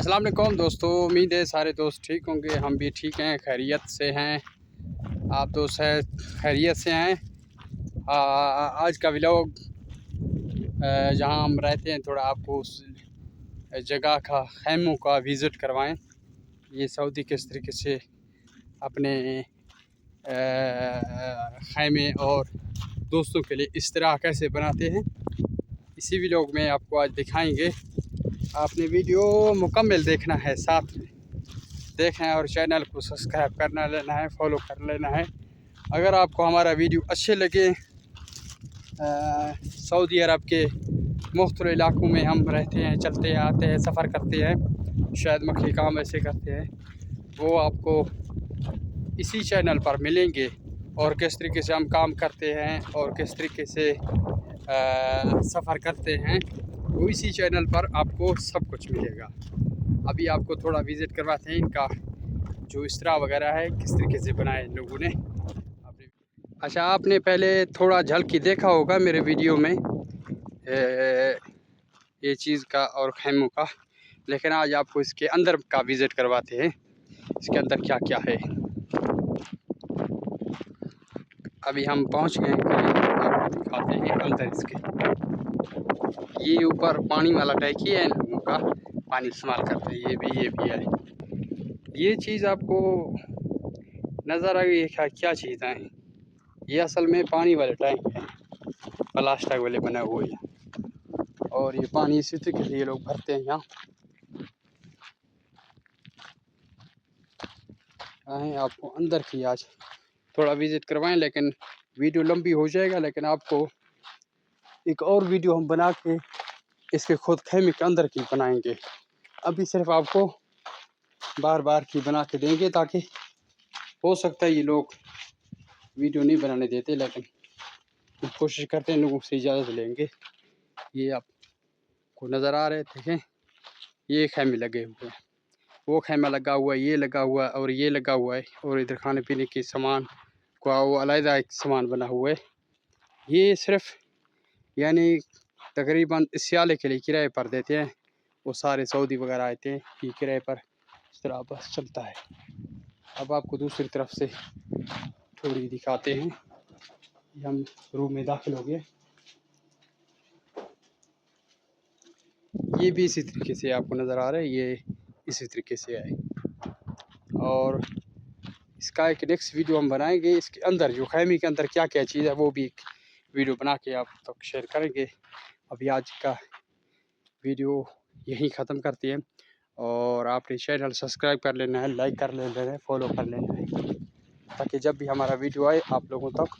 अस्सलाम वालेकुम दोस्तों, उम्मीद है सारे दोस्त ठीक होंगे। हम भी ठीक हैं, खैरियत से हैं। आप दोस्त है खैरियत से हैं। आज का व्लॉग जहां हम रहते हैं थोड़ा आपको उस जगह का खैमों का विज़िट करवाएं। ये सऊदी किस तरीके से अपने खैमे और दोस्तों के लिए इस्तराह कैसे बनाते हैं, इसी व्लॉग में आपको आज दिखाएंगे। आपने वीडियो मुकम्मल देखना है, साथ में देखें और चैनल को सब्सक्राइब करना लेना है, फॉलो कर लेना है। अगर आपको हमारा वीडियो अच्छे लगे, सऊदी अरब के मुख्तलिफ इलाक़ों में हम रहते हैं, चलते हैं, आते हैं, सफ़र करते हैं, शायद मक्खी काम ऐसे करते हैं, वो आपको इसी चैनल पर मिलेंगे। और किस तरीके से हम काम करते हैं और किस तरीके से सफ़र करते हैं, वो इसी चैनल पर आपको सब कुछ मिलेगा। अभी आपको थोड़ा विज़िट करवाते हैं, इनका जो इस्तरा वगैरह है किस तरीके से बनाए इन लोगों ने। अच्छा, आपने पहले थोड़ा झलकी देखा होगा मेरे वीडियो में ये चीज़ का और खैमों का, लेकिन आज आपको इसके अंदर का विज़िट करवाते हैं, इसके अंदर क्या क्या है। अभी हम पहुंच गए हैं करीब, आपको दिखाते हैं अंदर इसके। ये ऊपर पानी वाला टैंकी है, इन लोगों का पानी इस्तेमाल करते हैं। ये भी है। ये चीज़ आपको नज़र आ गई है क्या चीज़ है? ये असल में पानी वाले टैंक है, प्लास्टिक वाले बने हुए हैं, और ये पानी इसी तरीके से ये लोग भरते हैं। यहाँ आए आपको अंदर की आज थोड़ा विज़िट करवाएं, लेकिन वीडियो लंबी हो जाएगा। लेकिन आपको एक और वीडियो हम बना के इसके खुद खैमे के अंदर की बनाएंगे। अभी सिर्फ आपको बार बार की बना के देंगे, ताकि हो सकता है ये लोग वीडियो नहीं बनाने देते, लेकिन कोशिश करते हैं, लोगों से इजाज़त लेंगे। ये आपको नज़र आ रहे देखें, ये खैमे लगे हुए हैं, वो खैमा लगा हुआ है, ये लगा हुआ है, और ये लगा हुआ है, और इधर खाने पीने के सामान का वो अलग एक सामान बना हुआ है। ये सिर्फ यानी तकरीबन सियाले के लिए किराए पर देते हैं, वो सारे सऊदी वगैरह आते हैं, ये किराए पर इस तरह बस चलता है। अब आपको दूसरी तरफ से थोड़ी दिखाते हैं। हम रूम में दाखिल हो गए। ये भी इसी तरीके से आपको नज़र आ रहा है, ये इसी तरीके से है। और इसका एक नेक्स्ट वीडियो हम बनाएंगे, इसके अंदर जो खैमे के अंदर क्या क्या चीज़ है वो भी एक वीडियो बना के आप तक शेयर करेंगे। अभी आज का वीडियो यहीं ख़त्म करते हैं, और आपने चैनल सब्सक्राइब कर लेना है, लाइक कर लेना है, फॉलो कर लेना है, ताकि जब भी हमारा वीडियो आए आप लोगों तक